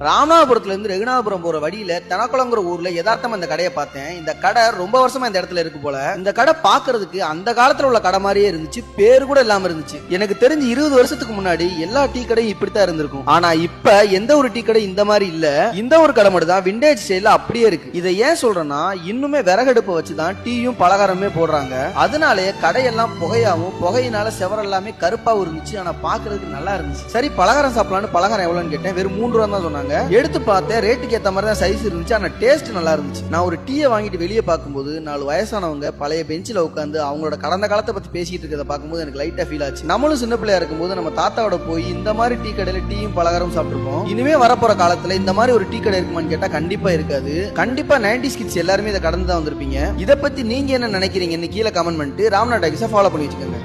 ராமநாதபுரத்துல இருந்து ரெகுநாதபுரம் போற வழியில தனக்குளங்கிற ஊர்ல யதார்த்தமா இந்த கடையை பார்த்தேன். இந்த கடை ரொம்ப வருஷமா இந்த இடத்துல இருக்கு போல. இந்த கடை பாக்குறதுக்கு அந்த காலத்துல உள்ள கடை மாதிரியே இருந்துச்சு, பேரு கூட இல்லாம இருந்துச்சு. எனக்கு தெரிஞ்சு 20 வருஷத்துக்கு முன்னாடி எல்லா டீ கடையும் இப்படித்தான் இருந்திருக்கும். ஆனா இப்ப எந்த ஒரு டீ கடை இந்த மாதிரி இல்ல. இந்த ஒரு கடை மட்டும் தான் விண்டேஜ் ஸ்டைல்ல அப்படியே இருக்கு. இதை ஏன் சொல்றேன்னா, இன்னுமே விறகடுப்பை வச்சுதான் டீயும் பலகாரமே போடுறாங்க. அதனாலே கடையெல்லாம் புகையாவும், புகையினால செவர எல்லாமே கருப்பாவும் இருந்துச்சு. ஆனா பாக்குறதுக்கு நல்லா இருந்துச்சு. சரி பலகாரம் சாப்பிடலான்னு பலகாரம் எவ்வளவுன்னு கேட்டேன். வெறும் 3 ரூபா தான் சொன்னாங்க. எடுத்து பார்த்தேன், ரேட்டுக்கு ஏத்த மாதிரி தான் சைஸ் இருந்துச்சு. ஆனா டேஸ்ட் நல்லா இருந்துச்சு. நான் ஒரு டீயை வாங்கிட்டு வெளியே பார்க்கும்போது 4 வயசானவங்க பழைய பெஞ்சில் உட்காந்து அவங்களோட கடந்த காலத்தை பத்தி பேசிட்டு இருக்கிறத பார்க்கும்போது எனக்கு லைட்டா ஃபீல் ஆச்சு. நம்மளும் சின்ன பிள்ளையா இருக்கும்போது நம்ம தாத்தாவோட போய் இந்த மாதிரி டீ கடையில டீயும் பலகாரம் சாப்பிட்டுருக்கோம். இனிமே வரப்போற காலத்துல இந்த மாதிரி ஒரு டீ கடை இருக்குமான்னு கேட்டா கண்டிப்பா இருக்காது. கண்டிப்பா 90s கிட்ஸ் எல்லாருமே இதை கடந்து தான் வந்திருப்பீங்க. இதை பத்தி நீங்க என்ன நினைக்கிறீங்கன்னு கீழே கமெண்ட் பண்ணிட்டு ராம்நாத் டாக்கீஸை ஃபாலோ பண்ணி வச்சுக்கோங்க.